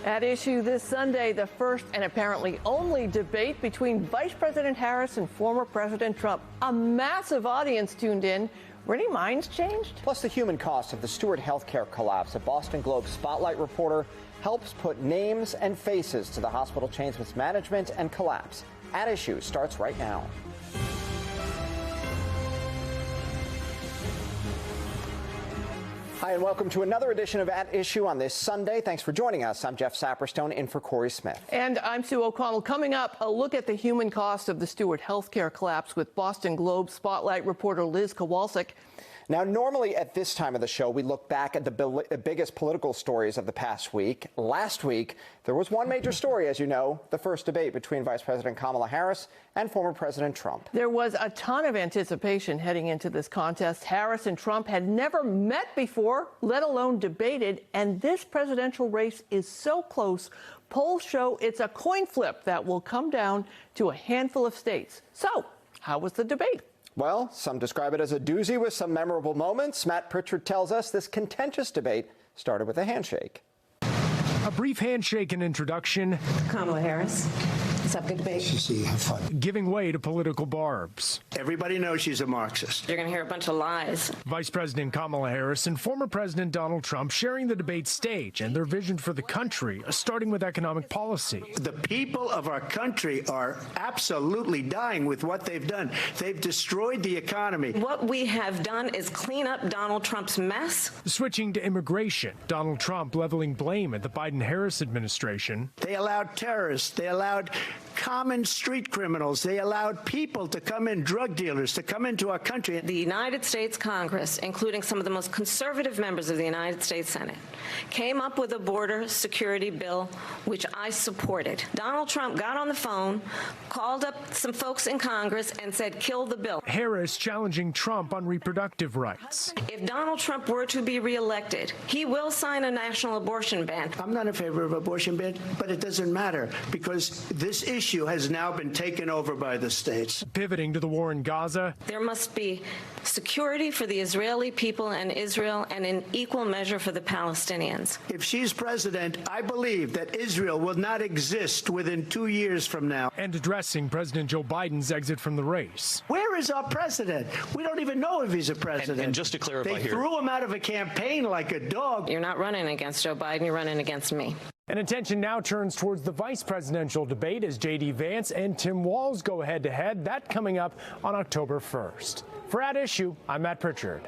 At issue this Sunday, the first and apparently only debate between Vice President Harris and former President Trump. A massive audience tuned in. Were any minds changed? Plus the human cost of the Steward Health Care collapse. A Boston Globe Spotlight reporter helps put names and faces to the hospital chain's mismanagement and collapse. At Issue starts right now. Hi, and welcome to another edition of At Issue on this Sunday. Thanks for joining us. I'm Jeff Saperstone, in for Corey Smith. And I'm Sue O'Connell. Coming up, a look at the human cost of the Steward Health Care collapse with Boston Globe Spotlight reporter Liz Kowalczyk. Now, normally at this time of the show, we look back at the biggest political stories of the past week. Last week, there was one major story, as you know, the first debate between Vice President Kamala Harris and former President Trump. There was a ton of anticipation heading into this contest. Harris and Trump had never met before, let alone debated, and this presidential race is so close. Polls show it's a coin flip that will come down to a handful of states. So, how was the debate? Well, some describe it as a doozy with some memorable moments. Matt Pritchard tells us this contentious debate started with a handshake. A brief handshake and introduction. Kamala Harris. Let's have a good debate. Have fun. Giving way to political barbs. Everybody knows she's a Marxist. You're going to hear a bunch of lies. Vice President Kamala Harris and former President Donald Trump sharing the debate stage and their vision for the country, starting with economic policy. The people of our country are absolutely dying with what they've done. They've destroyed the economy. What we have done is clean up Donald Trump's mess. Switching to immigration, Donald Trump leveling blame at the Biden-Harris administration. They allowed terrorists. They allowed common street criminals. They allowed people to come in, drug dealers, to come into our country. The United States Congress, including some of the most conservative members of the United States Senate, came up with a border security bill, which I supported. Donald Trump got on the phone, called up some folks in Congress, and said, kill the bill. Harris challenging Trump on reproductive rights. If Donald Trump were to be reelected, he will sign a national abortion ban. I'm not in favor of abortion ban, but it doesn't matter because this issue has now been taken over by the states. Pivoting to the war in Gaza. There must be security for the Israeli people and Israel, and in equal measure for the Palestinians. If she's president, I believe that Israel will not exist within 2 years from now. And addressing President Joe Biden's exit from the race. Where is our president? We don't even know if he's a president. And just to clarify they here, threw him out of a campaign like a dog. You're not running against Joe Biden, you're running against me. And attention now turns towards the vice presidential debate as J.D. Vance and Tim Walz go head-to-head. That coming up on October 1st. For At Issue, I'm Matt Pritchard.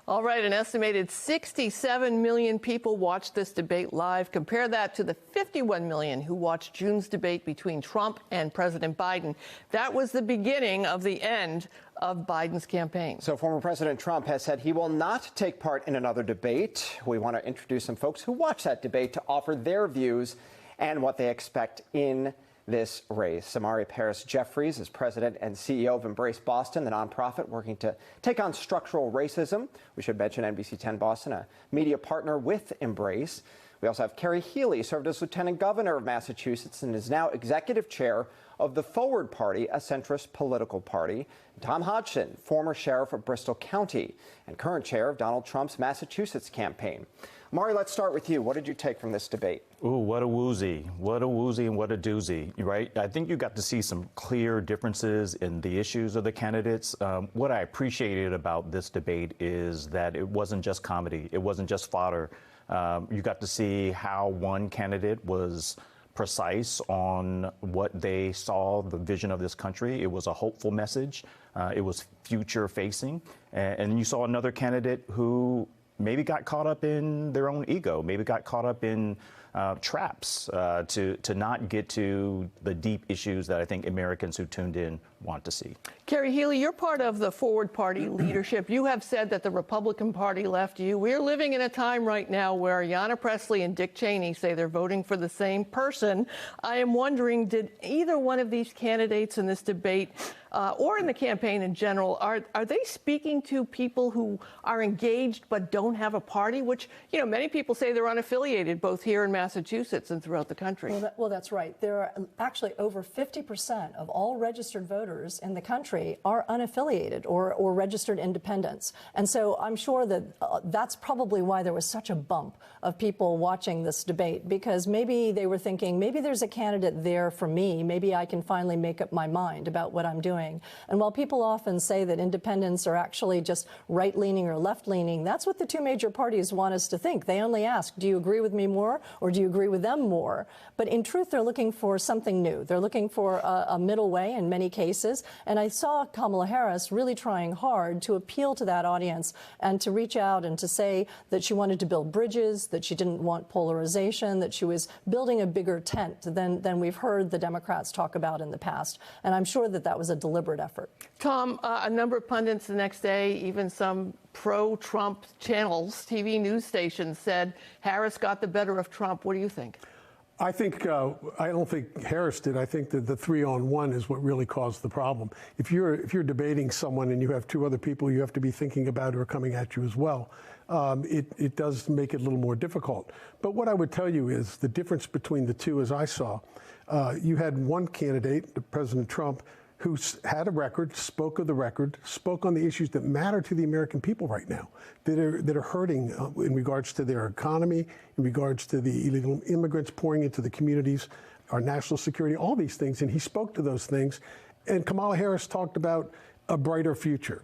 All right, an estimated 67 million people watched this debate live. Compare that to the 51 million who watched June's debate between Trump and President Biden. That was the beginning of the end of Biden's campaign. So former President Trump has said he will not take part in another debate. We want to introduce some folks who watched that debate to offer their views and what they expect in this race. Samari Paris-Jeffries is president and CEO of Embrace Boston, the nonprofit working to take on structural racism. We should mention NBC 10 Boston, a media partner with Embrace. We also have Carrie Healy, served as lieutenant governor of Massachusetts and is now executive chair of the Forward Party, a centrist political party. Tom Hodgson, former sheriff of Bristol County and current chair of Donald Trump's Massachusetts campaign. Mari, let's start with you. What did you take from this debate? ooh, what a woozy, what a woozy and what a doozy, right? I think you got to see some clear differences in the issues of the candidates. What I appreciated about this debate is that it wasn't just comedy. It wasn't just fodder. You got to see how one candidate was precise on what they saw, the vision of this country. It was a hopeful message. It was future facing. And you saw another candidate who maybe got caught up in their own ego, maybe got caught up in traps to not get to the deep issues that I think Americans who tuned in want to see. Carrie Healy, you're part of the Forward Party leadership. You have said that the Republican Party left you. We're living in a time right now where Ayanna Pressley and Dick Cheney say they're voting for the same person. I am wondering, did either one of these candidates in this debate or in the campaign in general, are they speaking to people who are engaged but don't have a party, which, you know, many people say they're unaffiliated both here in Massachusetts and throughout the country? Well, that's right. There are actually over 50% of all registered voters voters in the country are unaffiliated or registered independents. And so I'm sure that that's probably why there was such a bump of people watching this debate, because maybe they were thinking, maybe there's a candidate there for me. Maybe I can finally make up my mind about what I'm doing. And while people often say that independents are actually just right-leaning or left-leaning, that's what the two major parties want us to think. They only ask, do you agree with me more or do you agree with them more? But in truth, they're looking for something new. They're looking for a middle way in many cases. And I saw Kamala Harris really trying hard to appeal to that audience and to reach out and to say that she wanted to build bridges, that she didn't want polarization, that she was building a bigger tent than we've heard the Democrats talk about in the past. And I'm sure that that was a deliberate effort. Tom, a number of pundits the next day, even some pro-Trump channels, TV news stations, said Harris got the better of Trump. What do you think? I think I don't think Harris did. I think that the 3-on-1 is what really caused the problem. If you're debating someone and you have two other people you have to be thinking about who are coming at you as well, it does make it a little more difficult. But what I would tell you is the difference between the two, as I saw, you had one candidate, President Trump, who had a record, spoke of the record, spoke on the issues that matter to the American people right now, that are hurting in regards to their economy, in regards to the illegal immigrants pouring into the communities, our national security, all these things. And he spoke to those things. And Kamala Harris talked about a brighter future.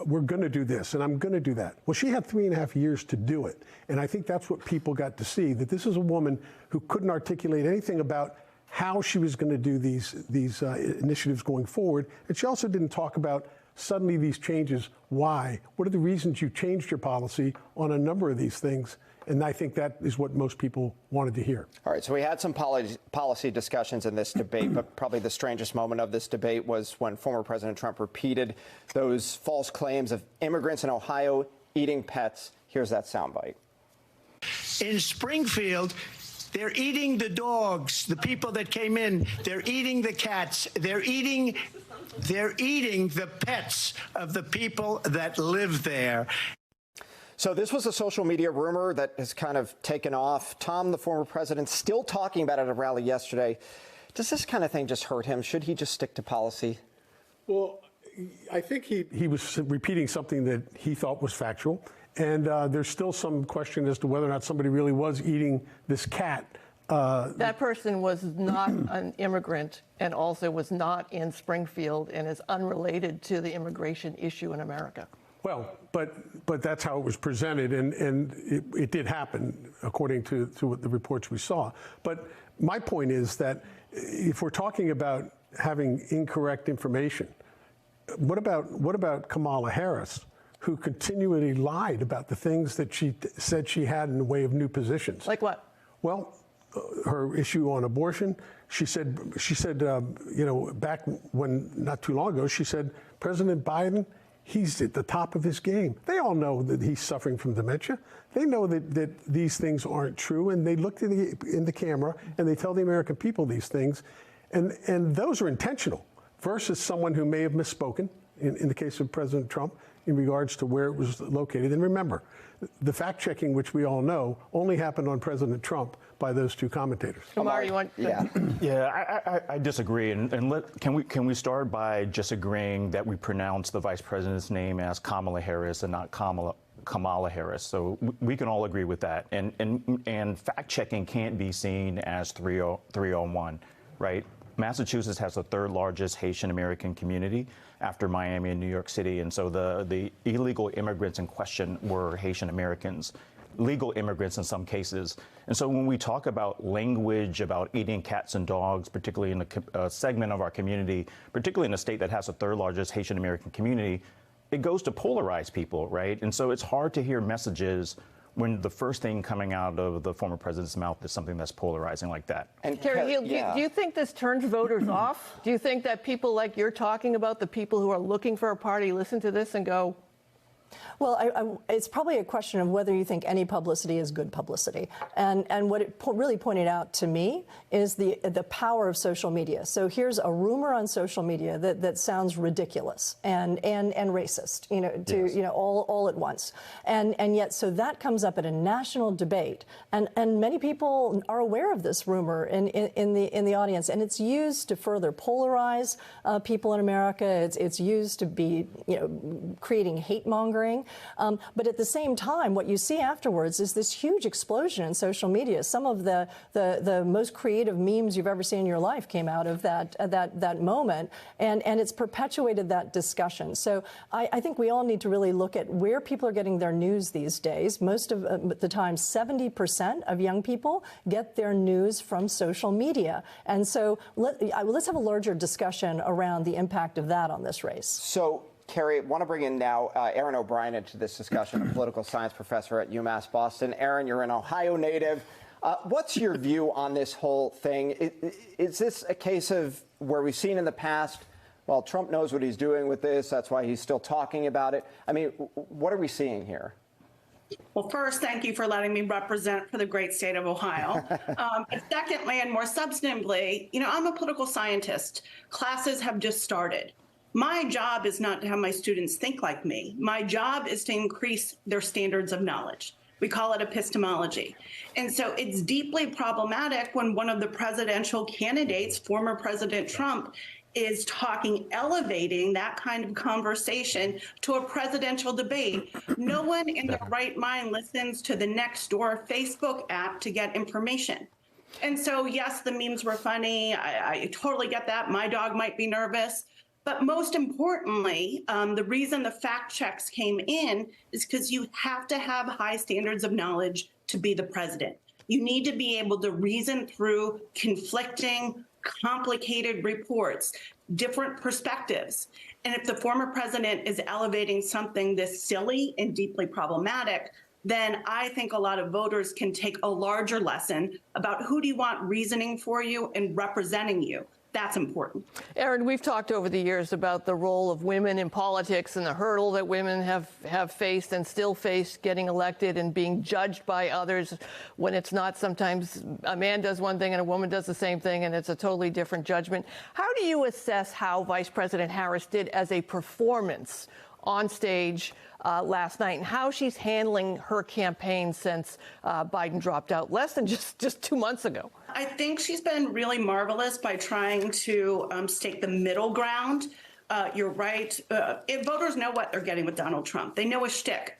We're going to do this, and I'm going to do that. Well, she had 3.5 years to do it. And I think that's what people got to see, that this is a woman who couldn't articulate anything about how she was going to do these initiatives going forward. And she also didn't talk about suddenly these changes. Why? What are the reasons you changed your policy on a number of these things? And I think that is what most people wanted to hear. All right, so we had some policy discussions in this debate, but probably the strangest moment of this debate was when former President Trump repeated those false claims of immigrants in Ohio eating pets. Here's that soundbite. In Springfield, they're eating the dogs, the people that came in. They're eating the cats. They're eating the pets of the people that live there. So this was a social media rumor that has kind of taken off. Tom, the former president, still talking about it at a rally yesterday. Does this kind of thing just hurt him? Should he just stick to policy? Well, I think he was repeating something that he thought was factual. And there's still some question as to whether or not somebody really was eating this cat. That person was not an immigrant and also was not in Springfield and is unrelated to the immigration issue in America. Well, but that's how it was presented, and it did happen according to what the reports we saw. But my point is that if we're talking about having incorrect information, what about Kamala Harris, who continually lied about the things that she said she had in the way of new positions? Like what? Well, her issue on abortion, she said, back when, not too long ago, she said, President Biden, he's at the top of his game. They all know that he's suffering from dementia. They know that these things aren't true, and they look in the camera and they tell the American people these things, and those are intentional, versus someone who may have misspoken, in the case of President Trump, in regards to where it was located. And remember, the fact-checking, which we all know, only happened on President Trump by those two commentators. Omar, you want? Yeah. Yeah, I disagree. And can we start by just agreeing that we pronounce the vice president's name as Kamala Harris and not Kamala Harris? So we can all agree with that. And fact-checking can't be seen as 301, right? Massachusetts has the third largest Haitian American community after Miami and New York City. And so the illegal immigrants in question were Haitian Americans, legal immigrants in some cases. And so when we talk about language about eating cats and dogs, particularly in a segment of our community, particularly in a state that has the third largest Haitian American community, it goes to polarize people, right? And so it's hard to hear messages when the first thing coming out of the former president's mouth is something that's polarizing like that. And Carrie, do you think this turns voters off? Do you think that people like you're talking about, the people who are looking for a party, listen to this and go, Well, it's probably a question of whether you think any publicity is good publicity. And what it really pointed out to me is the power of social media. So here's a rumor on social media that sounds ridiculous and racist, all at once. And yet, so that comes up at a national debate. And many people are aware of this rumor in the audience. And it's used to further polarize people in America. It's used to be, creating hate mongering. But at the same time, what you see afterwards is this huge explosion in social media. Some of the most creative memes you've ever seen in your life came out of that moment, and it's perpetuated that discussion. So I think we all need to really look at where people are getting their news these days. Most of the time, 70% of young people get their news from social media. And so let's have a larger discussion around the impact of that on this race. So, Carrie, I want to bring in now Aaron O'Brien into this discussion, a political science professor at UMass Boston. Aaron, you're an Ohio native. What's your view on this whole thing? Is this a case of where we've seen in the past, well, Trump knows what he's doing with this, that's why he's still talking about it? I mean, what are we seeing here? Well, first, thank you for letting me represent for the great state of Ohio. But secondly, and more substantively, I'm a political scientist. Classes have just started. My job is not to have my students think like me. My job is to increase their standards of knowledge. We call it epistemology. And so it's deeply problematic when one of the presidential candidates, former President Trump, is elevating that kind of conversation to a presidential debate. No one in their right mind listens to the Nextdoor Facebook app to get information. And so, yes, the memes were funny. I totally get that. My dog might be nervous. But most importantly, the reason the fact checks came in is because you have to have high standards of knowledge to be the president. You need to be able to reason through conflicting, complicated reports, different perspectives. And if the former president is elevating something this silly and deeply problematic, then I think a lot of voters can take a larger lesson about who do you want reasoning for you and representing you. That's important. Aaron, we've talked over the years about the role of women in politics and the hurdle that women have faced and still face getting elected and being judged by others when it's not. Sometimes a man does one thing and a woman does the same thing, and it's a totally different judgment. How do you assess how Vice President Harris did as a performance on stage last night, and how she's handling her campaign since Biden dropped out less than just 2 months ago? I think she's been really marvelous by trying to stake the middle ground. You're right. If voters know what they're getting with Donald Trump, they know his shtick.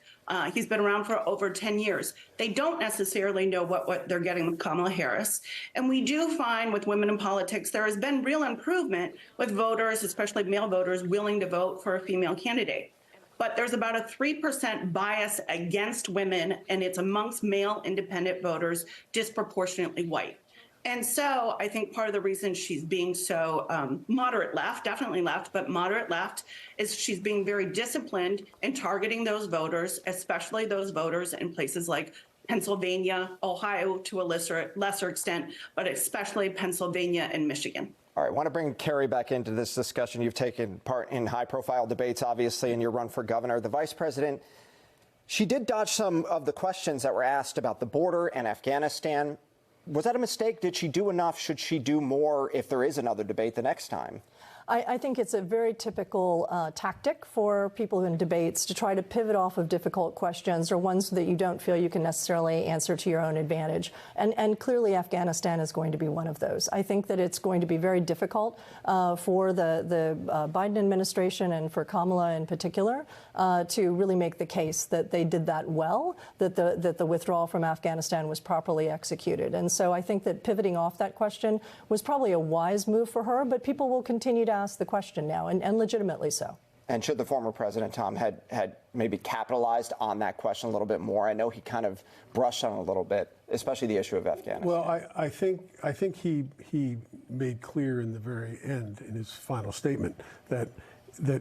He's been around for over 10 years. They don't necessarily know what they're getting with Kamala Harris. And we do find with women in politics, there has been real improvement with voters, especially male voters, willing to vote for a female candidate. But there's about a 3% bias against women, and it's amongst male independent voters, disproportionately white. And so I think part of the reason she's being so moderate left, definitely left, but moderate left, is she's being very disciplined in targeting those voters, especially those voters in places like Pennsylvania, Ohio to a lesser extent, but especially Pennsylvania and Michigan. All right, I want to bring Carrie back into this discussion. You've taken part in high-profile debates, obviously, in your run for governor. The vice president, she did dodge some of the questions that were asked about the border and Afghanistan. Was that a mistake? Did she do enough? Should she do more if there is another debate the next time? I think it's a very typical tactic for people in debates to try to pivot off of difficult questions or ones that you don't feel you can necessarily answer to your own advantage. And clearly Afghanistan is going to be one of those. I think that it's going to be very difficult for the Biden administration and for Kamala in particular to really make the case that they did that well, that the withdrawal from Afghanistan was properly executed. And so I think that pivoting off that question was probably a wise move for her, but people will continue to ask the question now, and legitimately so. And should the former president, Tom, had maybe capitalized on that question a little bit more? I know he kind of brushed on it a little bit, especially the issue of Afghanistan. Well, I think he made clear in the very end, in his final statement, that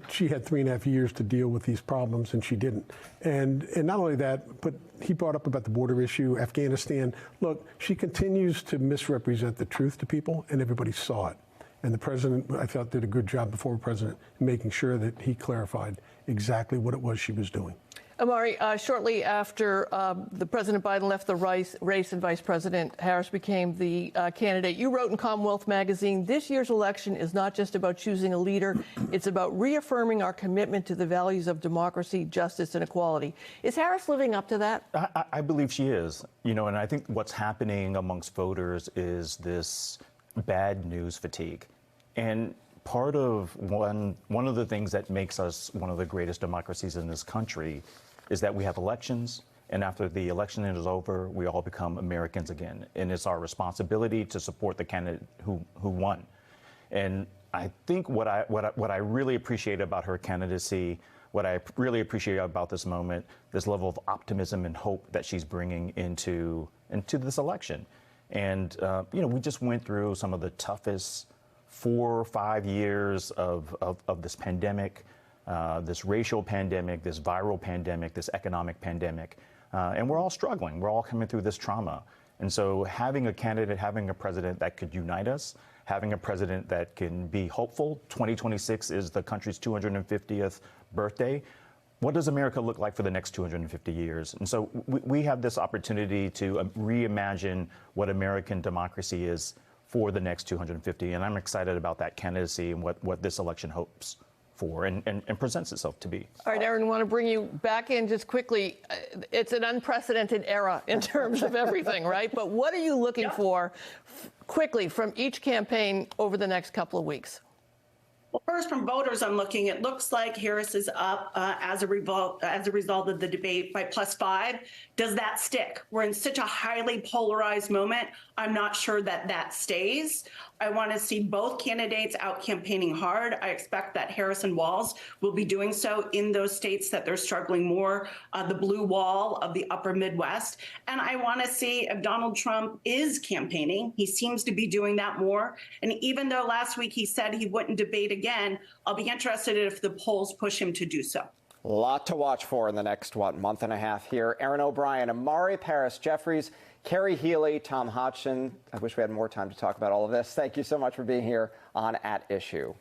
she had 3.5 years to deal with these problems, and she didn't. And not only that, but he brought up about the border issue, Afghanistan. Look, she continues to misrepresent the truth to people, and everybody saw it. And the president, I thought, did a good job, the former president, in making sure that he clarified exactly what it was she was doing. Amari, shortly after the President Biden left the race and Vice President Harris became the candidate, you wrote in Commonwealth magazine, this year's election is not just about choosing a leader, it's about reaffirming our commitment to the values of democracy, justice, and equality. Is Harris living up to that? I believe she is. And I think what's happening amongst voters is this bad news fatigue. And part of one of the things that makes us one of the greatest democracies in this country is that we have elections, and after the election is over, we all become Americans again. And it's our responsibility to support the candidate who won. And I think what I really appreciate about her candidacy, what I really appreciate about this moment, this level of optimism and hope that she's bringing into this election. And we just went through some of the toughest 4 or 5 years of this pandemic, this racial pandemic, this viral pandemic, this economic pandemic. And we're all struggling. We're all coming through this trauma. And so having a candidate, having a president that could unite us, having a president that can be hopeful. 2026 is the country's 250th birthday. What does America look like for the next 250 years? And so we have this opportunity to reimagine what American democracy is for the next 250. And I'm excited about that candidacy and what this election hopes for and presents itself to be. All right, Aaron, I want to bring you back in just quickly. It's an unprecedented era in terms of everything, right? But what are you looking for quickly from each campaign over the next couple of weeks? Well, first, from voters, I'm looking. It looks like Harris is up as a result of the debate by +5. Does that stick? We're in such a highly polarized moment. I'm not sure that stays. I want to see both candidates out campaigning hard. I expect that Harris and Walz will be doing so in those states that they're struggling more, the blue wall of the upper Midwest. And I want to see if Donald Trump is campaigning. He seems to be doing that more. And even though last week he said he wouldn't debate again, I'll be interested if the polls push him to do so. A lot to watch for in the next, month and a half here. Aaron O'Brien, Amari Paris Jeffries, Carrie Healy, Tom Hodgson. I wish we had more time to talk about all of this. Thank you so much for being here on At Issue.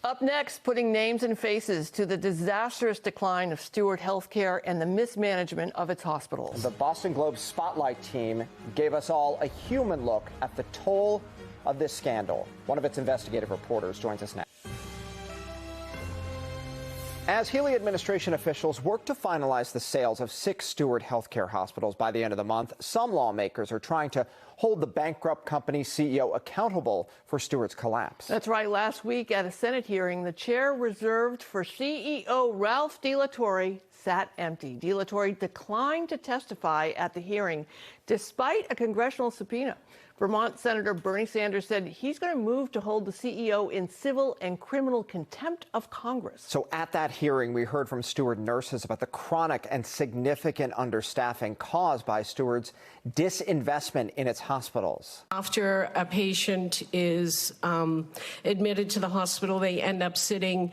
Up next, putting names and faces to the disastrous decline of Steward Health Care and the mismanagement of its hospitals. The Boston Globe Spotlight team gave us all a human look at the toll of this scandal. One of its investigative reporters joins us now. As Healy administration officials work to finalize the sales of 6 Steward Health Care hospitals by the end of the month, some lawmakers are trying to hold the bankrupt company's CEO accountable for Steward's collapse. That's right. Last week at a Senate hearing, the chair reserved for CEO Ralph DeLatorre sat empty. DeLatorre declined to testify at the hearing despite a congressional subpoena. Vermont Senator Bernie Sanders said he's going to move to hold the CEO in civil and criminal contempt of Congress. So at that hearing, we heard from Steward nurses about the chronic and significant understaffing caused by Steward's disinvestment in its hospitals. After a patient is admitted to the hospital, they end up sitting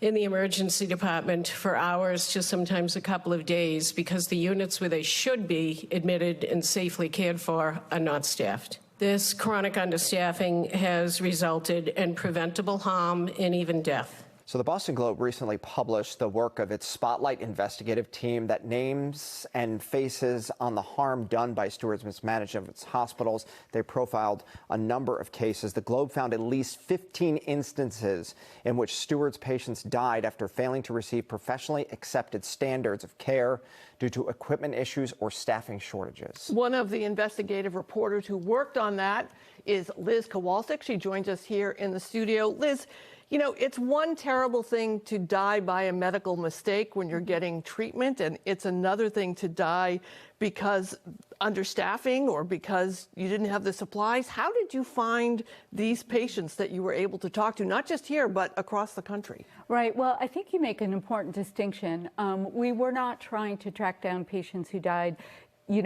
in the emergency department for hours to sometimes a couple of days because the units where they should be admitted and safely cared for are not staffed. This chronic understaffing has resulted in preventable harm and even death. So the Boston Globe recently published the work of its Spotlight investigative team that names and faces on the harm done by Steward's mismanagement of its hospitals. They profiled a number of cases. The Globe found at least 15 instances in which Steward's patients died after failing to receive professionally accepted standards of care due to equipment issues or staffing shortages. One of the investigative reporters who worked on that is Liz Kowalczyk. She joins us here in the studio. Liz, you know, it's one terrible thing to die by a medical mistake when you're getting treatment, and it's another thing to die because understaffing or because you didn't have the supplies. How did you find these patients that you were able to talk to, not just here, but across the country? Right. Well, I think you make an important distinction. We were not trying to track down patients who died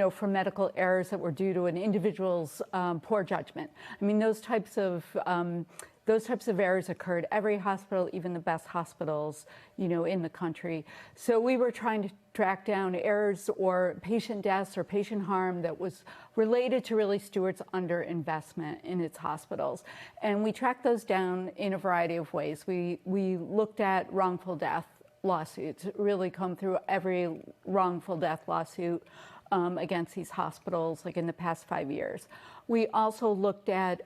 from medical errors that were due to an individual's poor judgment. I mean, those types of errors occurred. Every hospital, even the best hospitals, in the country. So we were trying to track down errors or patient deaths or patient harm that was related to really Steward's underinvestment in its hospitals. And we tracked those down in a variety of ways. We looked at wrongful death. lawsuits, really come through every wrongful death lawsuit against these hospitals, like in the past 5 years. We also looked at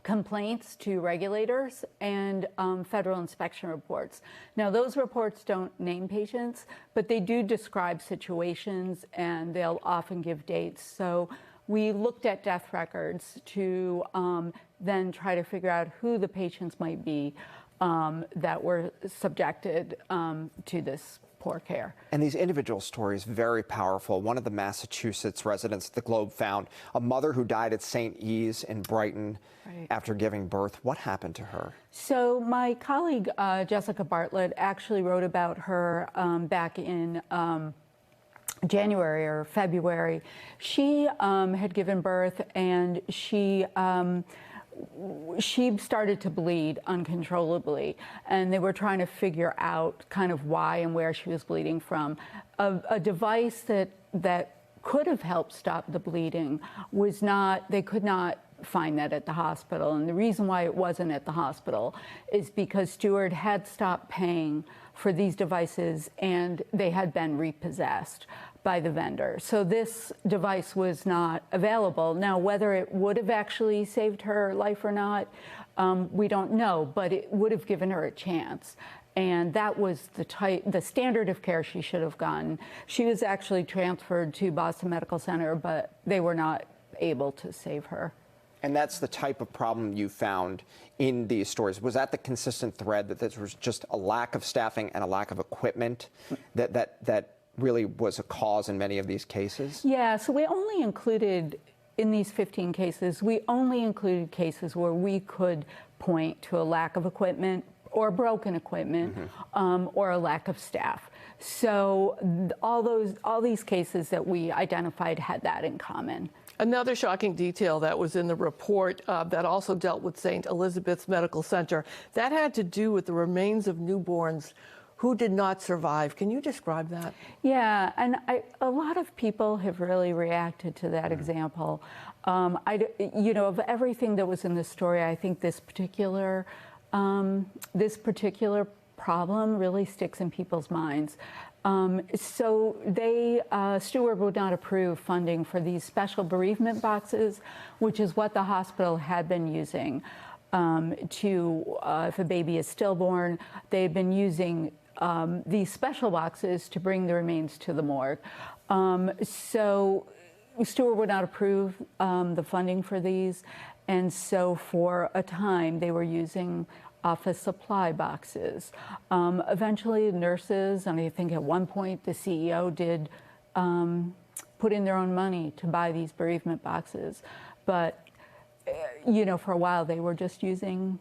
complaints to regulators and federal inspection reports. Now, those reports don't name patients, but they do describe situations, and they'll often give dates. So we looked at death records to then try to figure out who the patients might be that were subjected to this poor care. And these individual stories, very powerful. One of the Massachusetts residents the Globe found a mother who died at St. E's in Brighton after giving birth. What happened to her? So my colleague, Jessica Bartlett, actually wrote about her back in January or February. She had given birth, and she started to bleed uncontrollably, and they were trying to figure out kind of why and where she was bleeding from. A device that could have helped stop the bleeding was not, they could not find that at the hospital. And the reason why it wasn't at the hospital is because Steward had stopped paying for these devices, and they had been repossessed by the vendor. So this device was not available. Now, whether it would have actually saved her life or not, we don't know, but it would have given her a chance. And that was the standard of care she should have gotten. She was actually transferred to Boston Medical Center, but they were not able to save her. And that's the type of problem you found in these stories. Was that the consistent thread, that there was just a lack of staffing and a lack of equipment that really was a cause in many of these cases? Yeah, so we only included, in these 15 cases, we only included cases where we could point to a lack of equipment or broken equipment, or a lack of staff. So all these cases that we identified had that in common. Another shocking detail that was in the report that also dealt with St. Elizabeth's Medical Center, that had to do with the remains of newborns who did not survive. Can you describe that? Yeah, and a lot of people have really reacted to that example. You know, of everything that was in this story, I think this particular problem really sticks in people's minds. So Steward would not approve funding for these special bereavement boxes, which is what the hospital had been using if a baby is stillborn. They've been using these special boxes to bring the remains to the morgue. So Steward would not approve the funding for these, and so for a time they were using office supply boxes. Eventually nurses, and I think at one point the CEO did put in their own money to buy these bereavement boxes. But, you know, for a while they were just using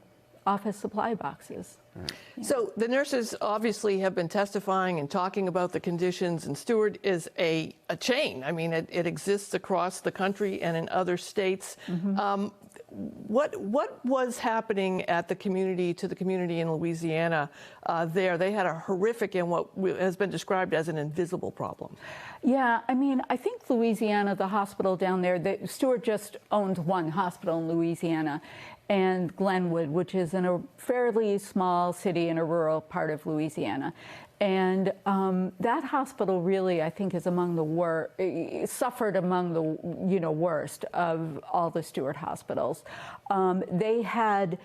office supply boxes. Yeah. So the nurses obviously have been testifying and talking about the conditions, and Steward is a chain. I mean, it exists across the country and in other states. What was happening at the community in Louisiana there? They had a horrific and what has been described as an invisible problem. Yeah, I mean, I think Louisiana, the hospital down there, Steward just owns one hospital in Louisiana, and Glenwood, which is in a fairly small city in a rural part of Louisiana. And that hospital really, I think, is among the suffered among the worst of all the Steward hospitals. They had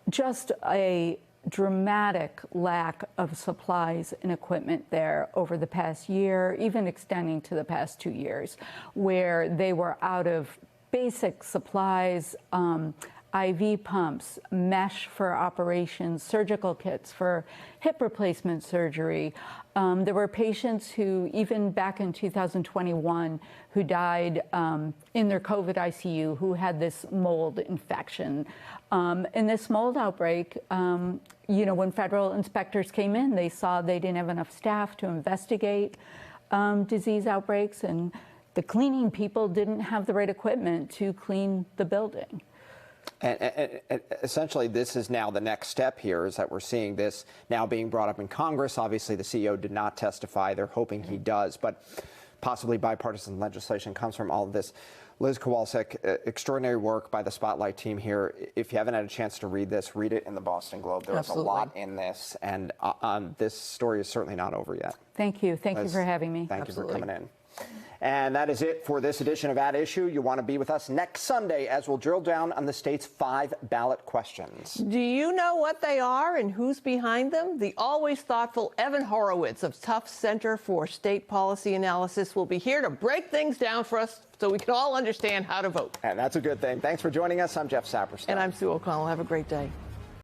just a dramatic lack of supplies and equipment there over the past year, even extending to the past 2 years, where they were out of basic supplies, IV pumps, mesh for operations, surgical kits for hip replacement surgery. There were patients who, even back in 2021, who died in their COVID ICU who had this mold infection. In this mold outbreak, you know, when federal inspectors came in, they saw they didn't have enough staff to investigate disease outbreaks, and the cleaning people didn't have the right equipment to clean the building. And essentially, this is now the next step here, is that we're seeing this now being brought up in Congress. Obviously, the CEO did not testify. They're hoping he does. But possibly bipartisan legislation comes from all of this. Liz Kowalczyk, extraordinary work by the Spotlight team here. If you haven't had a chance to read this, read it in the Boston Globe. There was a lot in this, and this story is certainly not over yet. Thank you. Thank you for having me. Thank you for coming in. And that is it for this edition of At Issue. You want to be with us next Sunday as we'll drill down on the state's 5 ballot questions. Do you know what they are and who's behind them? The always thoughtful Evan Horowitz of Tufts Center for State Policy Analysis will be here to break things down for us so we can all understand how to vote. And that's a good thing. Thanks for joining us. I'm Jeff Saperstein. And I'm Sue O'Connell. Have a great day.